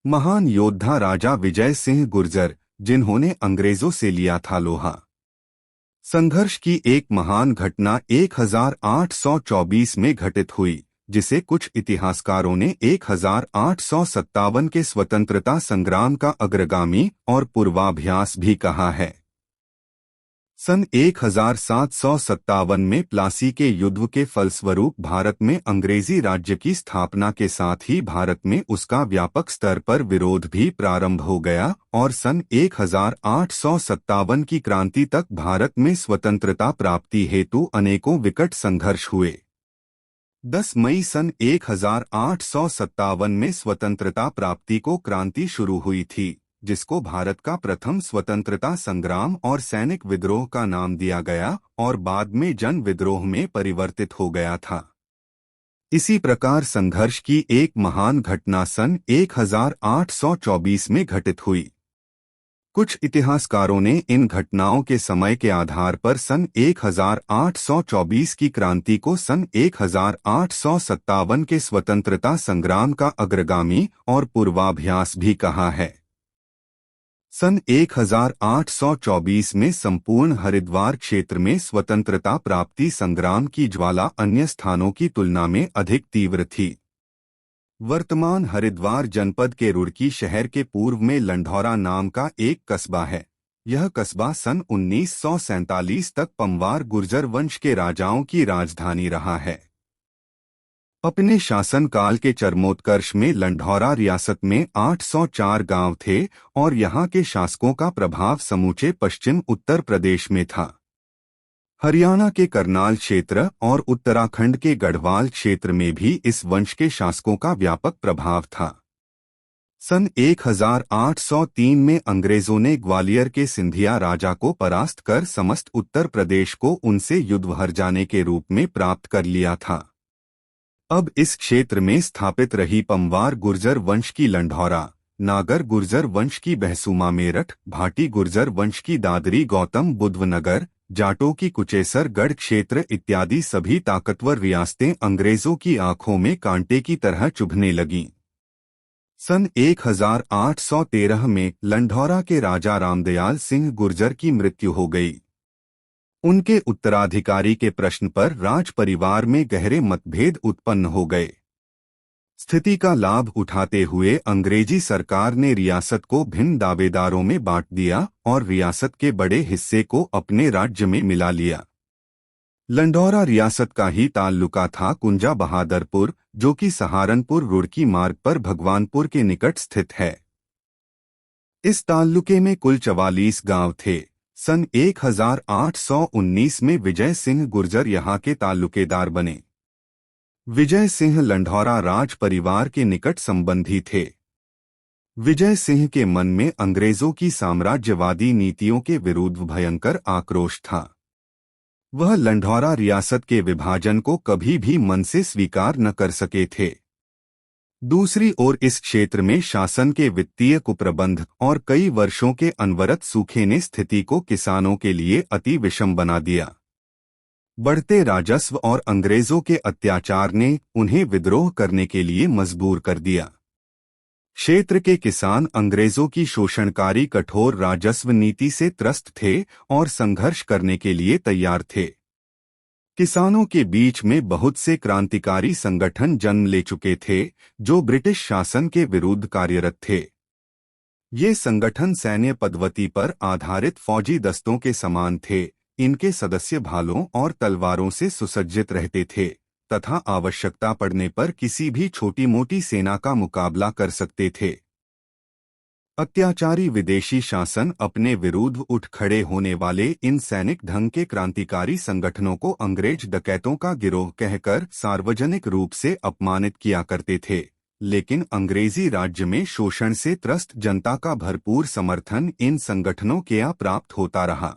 महान योद्धा राजा विजय सिंह गुर्जर, जिन्होंने अंग्रेजों से लिया था लोहा। संघर्ष की एक महान घटना 1824 में घटित हुई, जिसे कुछ इतिहासकारों ने 1857 के स्वतंत्रता संग्राम का अग्रगामी और पूर्वाभ्यास भी कहा है। सन 1757 में प्लासी के युद्ध के फलस्वरूप भारत में अंग्रेजी राज्य की स्थापना के साथ ही भारत में उसका व्यापक स्तर पर विरोध भी प्रारंभ हो गया और सन 1857 की क्रांति तक भारत में स्वतंत्रता प्राप्ति हेतु अनेकों विकट संघर्ष हुए। 10 मई सन 1857 में स्वतंत्रता प्राप्ति को क्रांति शुरू हुई थी, जिसको भारत का प्रथम स्वतंत्रता संग्राम और सैनिक विद्रोह का नाम दिया गया और बाद में जन विद्रोह में परिवर्तित हो गया था। इसी प्रकार संघर्ष की एक महान घटना सन 1824 में घटित हुई। कुछ इतिहासकारों ने इन घटनाओं के समय के आधार पर सन 1824 की क्रांति को सन 1857 के स्वतंत्रता संग्राम का अग्रगामी और पूर्वाभ्यास भी कहा है। सन 1824 में संपूर्ण हरिद्वार क्षेत्र में स्वतंत्रता प्राप्ति संग्राम की ज्वाला अन्य स्थानों की तुलना में अधिक तीव्र थी। वर्तमान हरिद्वार जनपद के रुड़की शहर के पूर्व में लंढौरा नाम का एक कस्बा है। यह कस्बा सन 1947 तक पंवार गुर्जर वंश के राजाओं की राजधानी रहा है। अपने शासनकाल के चरमोत्कर्ष में लंढौरा रियासत में 804 गांव थे और यहाँ के शासकों का प्रभाव समूचे पश्चिम उत्तर प्रदेश में था। हरियाणा के करनाल क्षेत्र और उत्तराखंड के गढ़वाल क्षेत्र में भी इस वंश के शासकों का व्यापक प्रभाव था। सन 1803 में अंग्रेजों ने ग्वालियर के सिंधिया राजा को परास्त कर समस्त उत्तर प्रदेश को उनसे युद्ध हर जाने के रूप में प्राप्त कर लिया था। अब इस क्षेत्र में स्थापित रही पंवार गुर्जर वंश की लंढौरा, नागर गुर्जर वंश की बहसूमा मेरठ, भाटी गुर्जर वंश की दादरी गौतम बुद्ध नगर, जाटों की कुचेसर गढ़ क्षेत्र इत्यादि सभी ताकतवर रियासतें अंग्रेजों की आंखों में कांटे की तरह चुभने लगीं। सन 1813 में लंढौरा के राजा रामदयाल सिंह गुर्जर की मृत्यु हो गई। उनके उत्तराधिकारी के प्रश्न पर राज परिवार में गहरे मतभेद उत्पन्न हो गए। स्थिति का लाभ उठाते हुए अंग्रेजी सरकार ने रियासत को भिन्न दावेदारों में बांट दिया और रियासत के बड़े हिस्से को अपने राज्य में मिला लिया। लंढौरा रियासत का ही ताल्लुका था कुंजा बहादुरपुर, जो कि सहारनपुर रुड़की मार्ग पर भगवानपुर के निकट स्थित है। इस ताल्लुके में कुल 44 गांव थे। सन 1819 में विजय सिंह गुर्जर यहाँ के ताल्लुकेदार बने। विजय सिंह लंढौरा राज परिवार के निकट संबंधी थे। विजय सिंह के मन में अंग्रेजों की साम्राज्यवादी नीतियों के विरुद्ध भयंकर आक्रोश था। वह लंढौरा रियासत के विभाजन को कभी भी मन से स्वीकार न कर सके थे। दूसरी ओर इस क्षेत्र में शासन के वित्तीय कुप्रबंध और कई वर्षों के अनवरत सूखे ने स्थिति को किसानों के लिए अति विषम बना दिया। बढ़ते राजस्व और अंग्रेजों के अत्याचार ने उन्हें विद्रोह करने के लिए मजबूर कर दिया। क्षेत्र के किसान अंग्रेजों की शोषणकारी कठोर राजस्व नीति से त्रस्त थे और संघर्ष करने के लिए तैयार थे। किसानों के बीच में बहुत से क्रांतिकारी संगठन जन्म ले चुके थे, जो ब्रिटिश शासन के विरुद्ध कार्यरत थे। ये संगठन सैन्य पद्धति पर आधारित फौजी दस्तों के समान थे। इनके सदस्य भालों और तलवारों से सुसज्जित रहते थे तथा आवश्यकता पड़ने पर किसी भी छोटी मोटी सेना का मुकाबला कर सकते थे। अत्याचारी विदेशी शासन अपने विरुद्ध उठ खड़े होने वाले इन सैनिक ढंग के क्रांतिकारी संगठनों को अंग्रेज डकैतों का गिरोह कहकर सार्वजनिक रूप से अपमानित किया करते थे, लेकिन अंग्रेजी राज्य में शोषण से त्रस्त जनता का भरपूर समर्थन इन संगठनों के यहाँ प्राप्त होता रहा।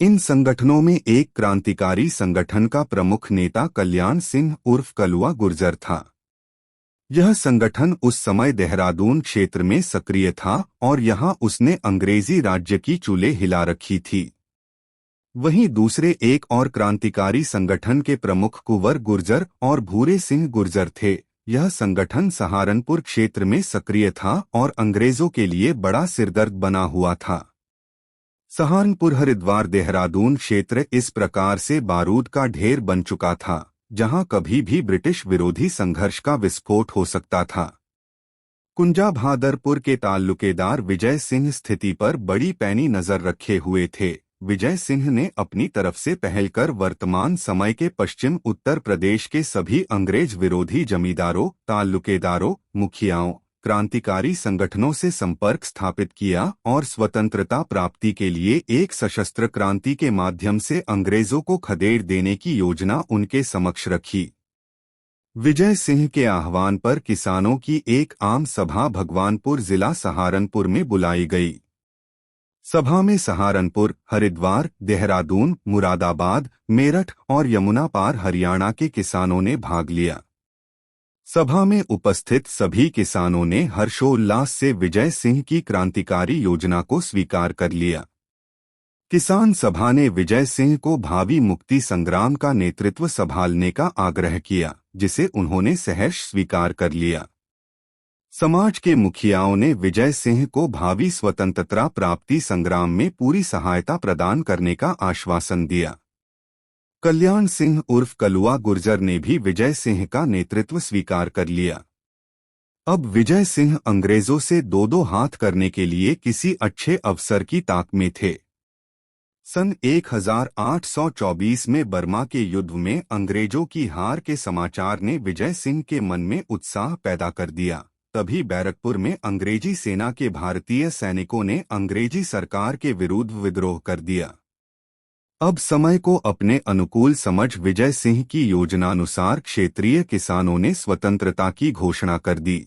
इन संगठनों में एक क्रांतिकारी संगठन का प्रमुख नेता कल्याण सिंह उर्फ कलुआ गुर्जर था। यह संगठन उस समय देहरादून क्षेत्र में सक्रिय था और यहाँ उसने अंग्रेजी राज्य की चूल्हे हिला रखी थी। वहीं दूसरे एक और क्रांतिकारी संगठन के प्रमुख कुंवर गुर्जर और भूरे सिंह गुर्जर थे। यह संगठन सहारनपुर क्षेत्र में सक्रिय था और अंग्रेजों के लिए बड़ा सिरदर्द बना हुआ था। सहारनपुर हरिद्वार देहरादून क्षेत्र इस प्रकार से बारूद का ढेर बन चुका था जहां कभी भी ब्रिटिश विरोधी संघर्ष का विस्फोट हो सकता था। कुंजा भादरपुर के ताल्लुकेदार विजय सिंह स्थिति पर बड़ी पैनी नजर रखे हुए थे। विजय सिंह ने अपनी तरफ से पहल कर वर्तमान समय के पश्चिम उत्तर प्रदेश के सभी अंग्रेज विरोधी जमींदारों, ताल्लुकेदारों, मुखियाओं, क्रांतिकारी संगठनों से संपर्क स्थापित किया और स्वतंत्रता प्राप्ति के लिए एक सशस्त्र क्रांति के माध्यम से अंग्रेजों को खदेड़ देने की योजना उनके समक्ष रखी। विजय सिंह के आह्वान पर किसानों की एक आम सभा भगवानपुर जिला सहारनपुर में बुलाई गई। सभा में सहारनपुर, हरिद्वार, देहरादून, मुरादाबाद, मेरठ और यमुना पार हरियाणा के किसानों ने भाग लिया। सभा में उपस्थित सभी किसानों ने हर्षोल्लास से विजय सिंह की क्रांतिकारी योजना को स्वीकार कर लिया। किसान सभा ने विजय सिंह को भावी मुक्ति संग्राम का नेतृत्व संभालने का आग्रह किया, जिसे उन्होंने सहर्ष स्वीकार कर लिया। समाज के मुखियाओं ने विजय सिंह को भावी स्वतंत्रता प्राप्ति संग्राम में पूरी सहायता प्रदान करने का आश्वासन दिया। कल्याण सिंह उर्फ कलुआ गुर्जर ने भी विजय सिंह का नेतृत्व स्वीकार कर लिया। अब विजय सिंह अंग्रेजों से दो हाथ करने के लिए किसी अच्छे अवसर की ताक में थे। सन 1824 में बर्मा के युद्ध में अंग्रेजों की हार के समाचार ने विजय सिंह के मन में उत्साह पैदा कर दिया। तभी बैरकपुर में अंग्रेजी सेना के भारतीय सैनिकों ने अंग्रेजी सरकार के विरुद्ध विद्रोह कर दिया। अब समय को अपने अनुकूल समझ विजय सिंह की योजनानुसार क्षेत्रीय किसानों ने स्वतंत्रता की घोषणा कर दी।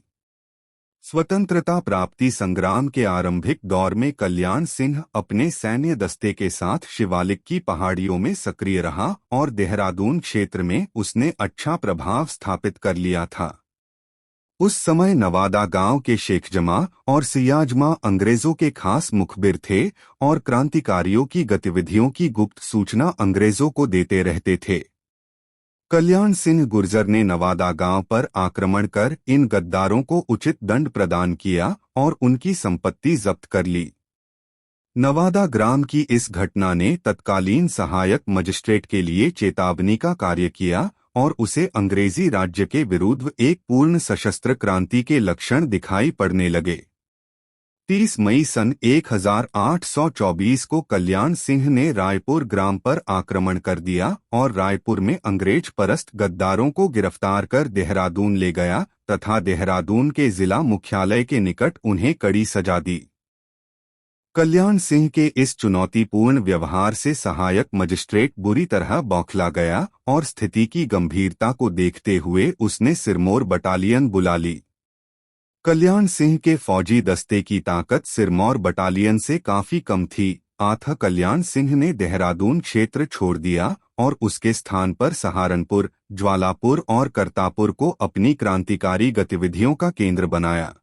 स्वतंत्रता प्राप्ति संग्राम के आरंभिक दौर में कल्याण सिंह अपने सैन्य दस्ते के साथ शिवालिक की पहाड़ियों में सक्रिय रहा और देहरादून क्षेत्र में उसने अच्छा प्रभाव स्थापित कर लिया था। उस समय नवादा गांव के शेख जमा और सियाजमा अंग्रेजों के खास मुखबिर थे और क्रांतिकारियों की गतिविधियों की गुप्त सूचना अंग्रेजों को देते रहते थे। कल्याण सिंह गुर्जर ने नवादा गांव पर आक्रमण कर इन गद्दारों को उचित दंड प्रदान किया और उनकी संपत्ति जब्त कर ली। नवादा ग्राम की इस घटना ने तत्कालीन सहायक मजिस्ट्रेट के लिए चेतावनी का कार्य किया और उसे अंग्रेजी राज्य के विरुद्ध एक पूर्ण सशस्त्र क्रांति के लक्षण दिखाई पड़ने लगे। 30 मई सन 1824 को कल्याण सिंह ने रायपुर ग्राम पर आक्रमण कर दिया और रायपुर में अंग्रेज परस्त गद्दारों को गिरफ्तार कर देहरादून ले गया तथा देहरादून के जिला मुख्यालय के निकट उन्हें कड़ी सजा दी। कल्याण सिंह के इस चुनौतीपूर्ण व्यवहार से सहायक मजिस्ट्रेट बुरी तरह बौखला गया और स्थिति की गंभीरता को देखते हुए उसने सिरमौर बटालियन बुला ली। कल्याण सिंह के फौजी दस्ते की ताकत सिरमौर बटालियन से काफी कम थी, अतः कल्याण सिंह ने देहरादून क्षेत्र छोड़ दिया और उसके स्थान पर सहारनपुर, ज्वालापुर और करतापुर को अपनी क्रांतिकारी गतिविधियों का केंद्र बनाया।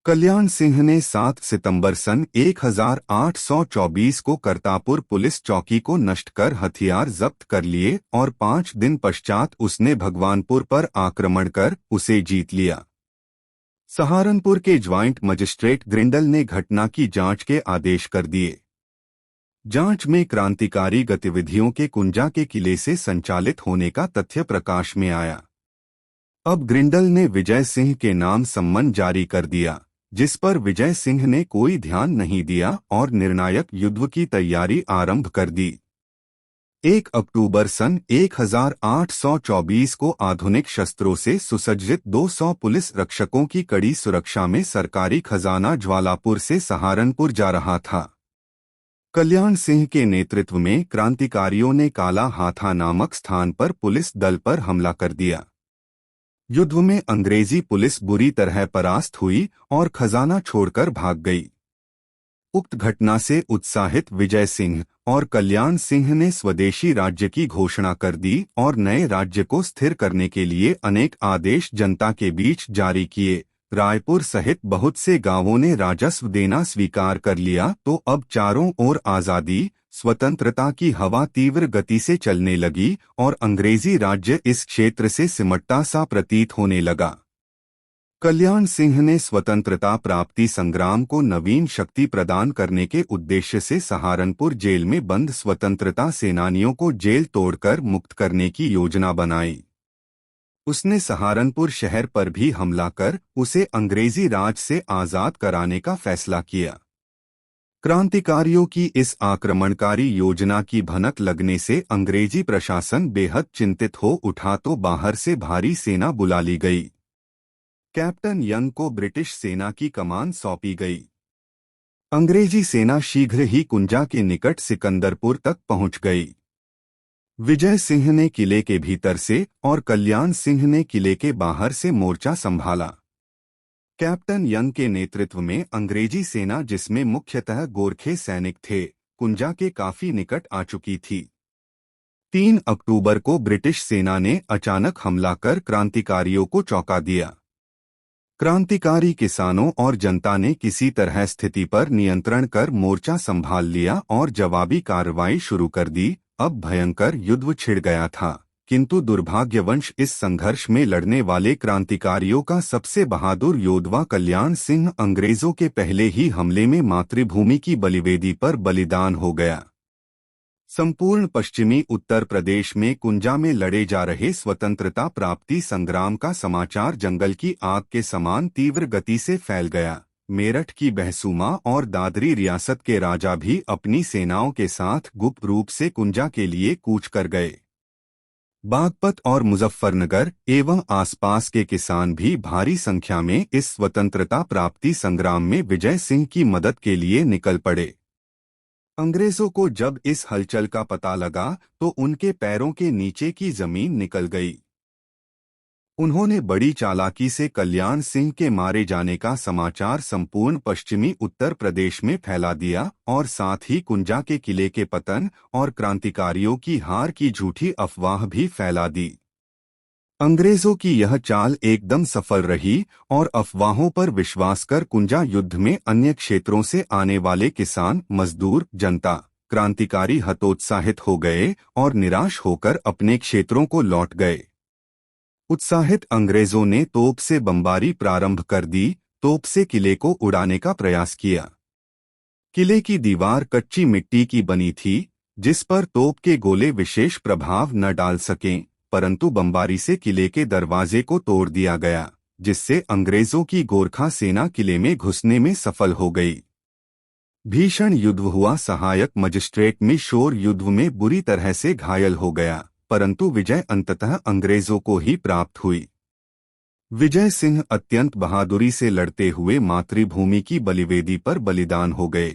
कल्याण सिंह ने 7 सितंबर सन 1824 को करतापुर पुलिस चौकी को नष्ट कर हथियार जब्त कर लिए और 5 दिन पश्चात उसने भगवानपुर पर आक्रमण कर उसे जीत लिया। सहारनपुर के ज्वाइंट मजिस्ट्रेट ग्रिंडल ने घटना की जांच के आदेश कर दिए। जांच में क्रांतिकारी गतिविधियों के कुंजा के किले से संचालित होने का तथ्य प्रकाश में आया। अब ग्रिंडल ने विजय सिंह के नाम सम्मन जारी कर दिया, जिस पर विजय सिंह ने कोई ध्यान नहीं दिया और निर्णायक युद्ध की तैयारी आरंभ कर दी। 1 अक्टूबर सन 1824 को आधुनिक शस्त्रों से सुसज्जित 200 पुलिस रक्षकों की कड़ी सुरक्षा में सरकारी खजाना ज्वालापुर से सहारनपुर जा रहा था। कल्याण सिंह के नेतृत्व में क्रांतिकारियों ने काला हाथा नामक स्थान पर पुलिस दल पर हमला कर दिया। युद्ध में अंग्रेजी पुलिस बुरी तरह परास्त हुई और खजाना छोड़कर भाग गई। उक्त घटना से उत्साहित विजय सिंह और कल्याण सिंह ने स्वदेशी राज्य की घोषणा कर दी और नए राज्य को स्थिर करने के लिए अनेक आदेश जनता के बीच जारी किए। रायपुर सहित बहुत से गांवों ने राजस्व देना स्वीकार कर लिया तो अब चारों ओर आजादी, स्वतंत्रता की हवा तीव्र गति से चलने लगी और अंग्रेजी राज्य इस क्षेत्र से सिमटता सा प्रतीत होने लगा। कल्याण सिंह ने स्वतंत्रता प्राप्ति संग्राम को नवीन शक्ति प्रदान करने के उद्देश्य से सहारनपुर जेल में बंद स्वतंत्रता सेनानियों को जेल तोड़कर मुक्त करने की योजना बनाई। उसने सहारनपुर शहर पर भी हमला कर उसे अंग्रेजी राज से आजाद कराने का फैसला किया। क्रांतिकारियों की इस आक्रमणकारी योजना की भनक लगने से अंग्रेजी प्रशासन बेहद चिंतित हो उठा तो बाहर से भारी सेना बुला ली गई। कैप्टन यंग को ब्रिटिश सेना की कमान सौंपी गई। अंग्रेजी सेना शीघ्र ही कुंजा के निकट सिकंदरपुर तक पहुंच गई। विजय सिंह ने किले के भीतर से और कल्याण सिंह ने किले के बाहर से मोर्चा संभाला। कैप्टन यंग के नेतृत्व में अंग्रेजी सेना, जिसमें मुख्यतः गोरखे सैनिक थे, कुंजा के काफी निकट आ चुकी थी। 3 अक्टूबर को ब्रिटिश सेना ने अचानक हमला कर क्रांतिकारियों को चौंका दिया। क्रांतिकारी किसानों और जनता ने किसी तरह स्थिति पर नियंत्रण कर मोर्चा संभाल लिया और जवाबी कार्रवाई शुरू कर दी। अब भयंकर युद्ध छिड़ गया था, किंतु दुर्भाग्यवश इस संघर्ष में लड़ने वाले क्रांतिकारियों का सबसे बहादुर योद्धा कल्याण सिंह अंग्रेजों के पहले ही हमले में मातृभूमि की बलिवेदी पर बलिदान हो गया। संपूर्ण पश्चिमी उत्तर प्रदेश में कुंजा में लड़े जा रहे स्वतंत्रता प्राप्ति संग्राम का समाचार जंगल की आग के समान तीव्र गति से फैल गया। मेरठ की बहसूमा और दादरी रियासत के राजा भी अपनी सेनाओं के साथ गुप्त रूप से कुंजा के लिए कूच कर गए। बागपत और मुजफ्फरनगर एवं आसपास के किसान भी भारी संख्या में इस स्वतंत्रता प्राप्ति संग्राम में विजय सिंह की मदद के लिए निकल पड़े। अंग्रेजों को जब इस हलचल का पता लगा तो उनके पैरों के नीचे की जमीन निकल गई। उन्होंने बड़ी चालाकी से कल्याण सिंह के मारे जाने का समाचार संपूर्ण पश्चिमी उत्तर प्रदेश में फैला दिया और साथ ही कुंजा के किले के पतन और क्रांतिकारियों की हार की झूठी अफवाह भी फैला दी। अंग्रेजों की यह चाल एकदम सफल रही और अफवाहों पर विश्वास कर कुंजा युद्ध में अन्य क्षेत्रों से आने वाले किसान, मजदूर, जनता, क्रांतिकारी हतोत्साहित हो गए और निराश होकर अपने क्षेत्रों को लौट गए। उत्साहित अंग्रेजों ने तोप से बमबारी प्रारंभ कर दी। तोप से किले को उड़ाने का प्रयास किया। किले की दीवार कच्ची मिट्टी की बनी थी, जिस पर तोप के गोले विशेष प्रभाव न डाल सकें, परंतु बमबारी से किले के दरवाजे को तोड़ दिया गया, जिससे अंग्रेजों की गोरखा सेना किले में घुसने में सफल हो गई। भीषण युद्ध हुआ। सहायक मजिस्ट्रेट मिशोर युद्ध में बुरी तरह से घायल हो गया, परंतु विजय अंततः अंग्रेजों को ही प्राप्त हुई। विजय सिंह अत्यंत बहादुरी से लड़ते हुए मातृभूमि की बलिवेदी पर बलिदान हो गए।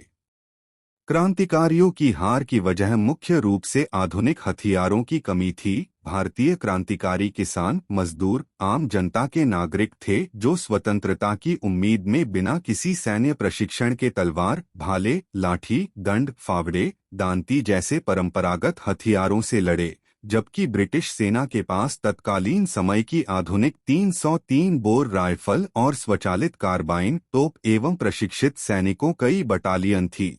क्रांतिकारियों की हार की वजह मुख्य रूप से आधुनिक हथियारों की कमी थी। भारतीय क्रांतिकारी किसान, मजदूर, आम जनता के नागरिक थे जो स्वतंत्रता की उम्मीद में बिना किसी सैन्य प्रशिक्षण के तलवार, भाले, लाठी, दंड, फावड़े, दांती जैसे परंपरागत हथियारों से लड़े, जबकि ब्रिटिश सेना के पास तत्कालीन समय की आधुनिक 303 बोर राइफल और स्वचालित कार्बाइन, तोप एवं प्रशिक्षित सैनिकों कई बटालियन थी।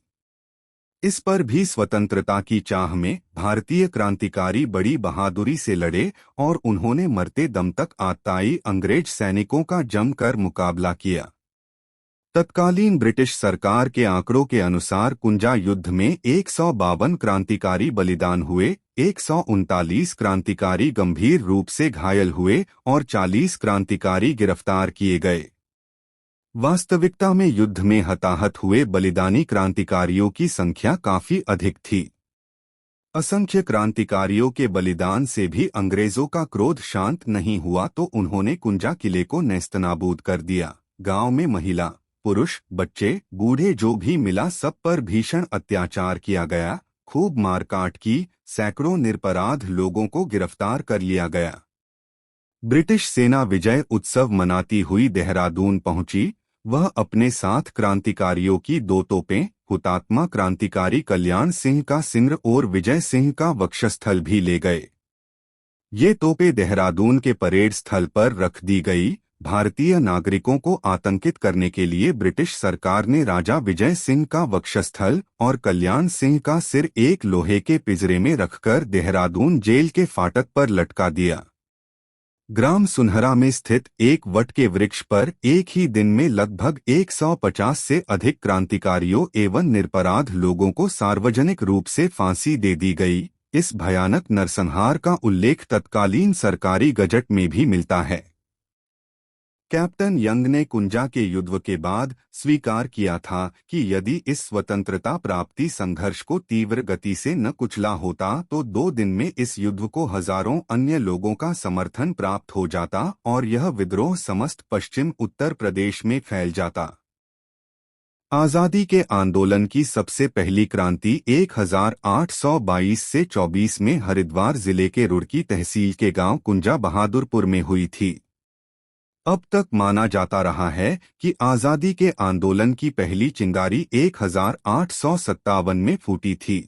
इस पर भी स्वतंत्रता की चाह में भारतीय क्रांतिकारी बड़ी बहादुरी से लड़े और उन्होंने मरते दम तक आतताई अंग्रेज सैनिकों का जमकर मुकाबला किया। तत्कालीन ब्रिटिश सरकार के आंकड़ों के अनुसार कुंजा युद्ध में 152 क्रांतिकारी बलिदान हुए, 139 क्रांतिकारी गंभीर रूप से घायल हुए और 40 क्रांतिकारी गिरफ्तार किए गए। वास्तविकता में युद्ध में हताहत हुए बलिदानी क्रांतिकारियों की संख्या काफी अधिक थी। असंख्य क्रांतिकारियों के बलिदान से भी अंग्रेजों का क्रोध शांत नहीं हुआ तो उन्होंने कुंजा किले को नेस्तनाबूद कर दिया। गांव में महिला, पुरुष, बच्चे, बूढ़े जो भी मिला सब पर भीषण अत्याचार किया गया, खूब मारकाट की, सैकड़ों निरपराध लोगों को गिरफ्तार कर लिया गया। ब्रिटिश सेना विजय उत्सव मनाती हुई देहरादून पहुंची। वह अपने साथ क्रांतिकारियों की 2 तोपें, हुतात्मा क्रांतिकारी कल्याण सिंह का सिंह और विजय सिंह का वक्षस्थल भी ले गए। ये तोपें देहरादून के परेड स्थल पर रख दी गई। भारतीय नागरिकों को आतंकित करने के लिए ब्रिटिश सरकार ने राजा विजय सिंह का वक्षस्थल और कल्याण सिंह का सिर एक लोहे के पिंजरे में रखकर देहरादून जेल के फाटक पर लटका दिया। ग्राम सुनहरा में स्थित एक वट के वृक्ष पर एक ही दिन में लगभग 150 से अधिक क्रांतिकारियों एवं निरपराध लोगों को सार्वजनिक रूप से फांसी दे दी गई। इस भयानक नरसंहार का उल्लेख तत्कालीन सरकारी गजट में भी मिलता है। कैप्टन यंग ने कुंजा के युद्ध के बाद स्वीकार किया था कि यदि इस स्वतंत्रता प्राप्ति संघर्ष को तीव्र गति से न कुचला होता तो 2 दिन में इस युद्ध को हजारों अन्य लोगों का समर्थन प्राप्त हो जाता और यह विद्रोह समस्त पश्चिम उत्तर प्रदेश में फैल जाता। आज़ादी के आंदोलन की सबसे पहली क्रांति 1822 से 24 में हरिद्वार जिले के रुड़की तहसील के गांव कुंजा बहादुरपुर में हुई थी। अब तक माना जाता रहा है कि आज़ादी के आंदोलन की पहली चिंगारी 1857 में फूटी थी।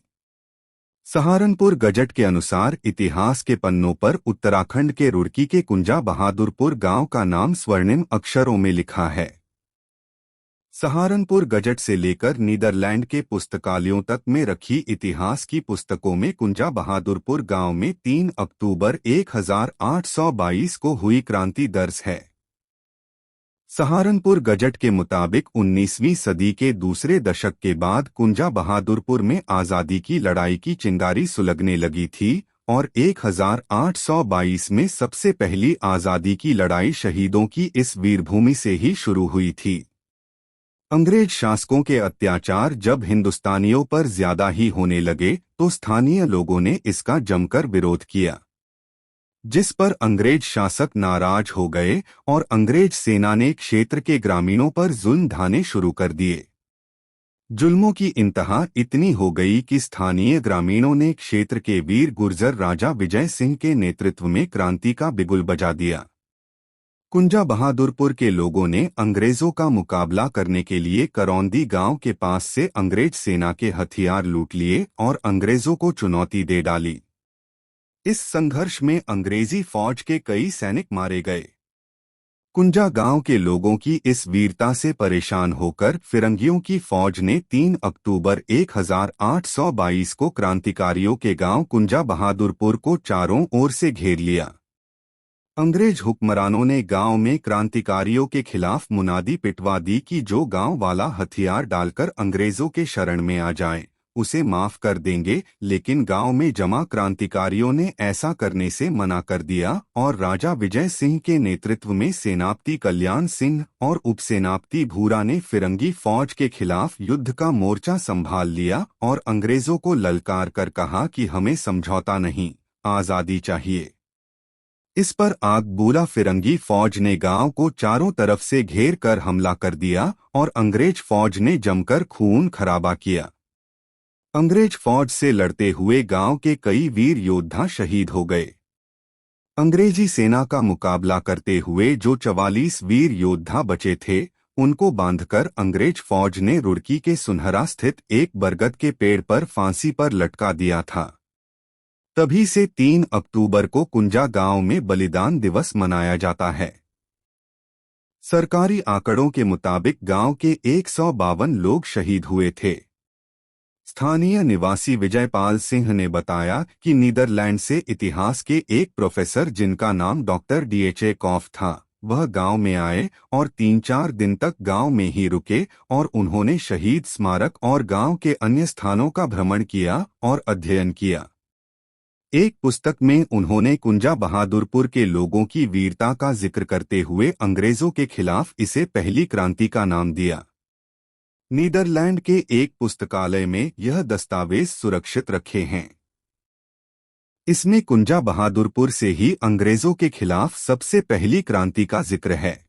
सहारनपुर गजट के अनुसार इतिहास के पन्नों पर उत्तराखंड के रुड़की के कुंजा बहादुरपुर गांव का नाम स्वर्णिम अक्षरों में लिखा है। सहारनपुर गजट से लेकर नीदरलैंड के पुस्तकालयों तक में रखी इतिहास की पुस्तकों में कुंजा बहादुरपुर गांव में 3 अक्टूबर 1822 को हुई क्रांति दर्ज है। सहारनपुर गजट के मुताबिक 19वीं सदी के दूसरे दशक के बाद कुंजा बहादुरपुर में आज़ादी की लड़ाई की चिंगारी सुलगने लगी थी और 1822 में सबसे पहली आज़ादी की लड़ाई शहीदों की इस वीरभूमि से ही शुरू हुई थी। अंग्रेज शासकों के अत्याचार जब हिंदुस्तानियों पर ज्यादा ही होने लगे तो स्थानीय लोगों ने इसका जमकर विरोध किया, जिस पर अंग्रेज शासक नाराज हो गए और अंग्रेज सेना ने क्षेत्र के ग्रामीणों पर जुल्म ढाने शुरू कर दिए। जुल्मों की इंतहा इतनी हो गई कि स्थानीय ग्रामीणों ने क्षेत्र के वीर गुर्जर राजा विजय सिंह के नेतृत्व में क्रांति का बिगुल बजा दिया। कुंजा बहादुरपुर के लोगों ने अंग्रेजों का मुकाबला करने के लिए करौंदी गांव के पास से अंग्रेज सेना के हथियार लूट लिए और अंग्रेजों को चुनौती दे डाली। इस संघर्ष में अंग्रेजी फौज के कई सैनिक मारे गए। कुंजा गांव के लोगों की इस वीरता से परेशान होकर फिरंगियों की फौज ने 3 अक्टूबर 1822 को क्रांतिकारियों के गांव कुंजा बहादुरपुर को चारों ओर से घेर लिया। अंग्रेज हुक्मरानों ने गांव में क्रांतिकारियों के खिलाफ मुनादी पिटवा दी कि जो गांव वाला हथियार डालकर अंग्रेजों के शरण में आ जाए उसे माफ कर देंगे, लेकिन गांव में जमा क्रांतिकारियों ने ऐसा करने से मना कर दिया और राजा विजय सिंह के नेतृत्व में सेनापति कल्याण सिंह और उपसेनापति भूरा ने फिरंगी फौज के खिलाफ युद्ध का मोर्चा संभाल लिया और अंग्रेजों को ललकार कर कहा कि हमें समझौता नहीं, आज़ादी चाहिए। इस पर आग बूला फिरंगी फौज ने गांव को चारों तरफ से घेर कर हमला कर दिया और अंग्रेज फौज ने जमकर खून खराबा किया। अंग्रेज फौज से लड़ते हुए गांव के कई वीर योद्धा शहीद हो गए। अंग्रेजी सेना का मुकाबला करते हुए जो 44 वीर योद्धा बचे थे उनको बांधकर अंग्रेज फौज ने रुड़की के सुनहरा स्थित एक बरगद के पेड़ पर फांसी पर लटका दिया था। तभी से 3 अक्टूबर को कुंजा गांव में बलिदान दिवस मनाया जाता है। सरकारी आंकड़ों के मुताबिक गांव के 152 लोग शहीद हुए थे। स्थानीय निवासी विजयपाल सिंह ने बताया कि नीदरलैंड से इतिहास के एक प्रोफेसर जिनका नाम डॉक्टर D.H.A. कॉफ था, वह गांव में आए और 3-4 दिन तक गांव में ही रुके और उन्होंने शहीद स्मारक और गांव के अन्य स्थानों का भ्रमण किया और अध्ययन किया। एक पुस्तक में उन्होंने कुंजा बहादुरपुर के लोगों की वीरता का जिक्र करते हुए अंग्रेजों के खिलाफ इसे पहली क्रांति का नाम दिया। नीदरलैंड के एक पुस्तकालय में यह दस्तावेज सुरक्षित रखे हैं। इसमें कुंजा बहादुरपुर से ही अंग्रेजों के खिलाफ सबसे पहली क्रांति का जिक्र है।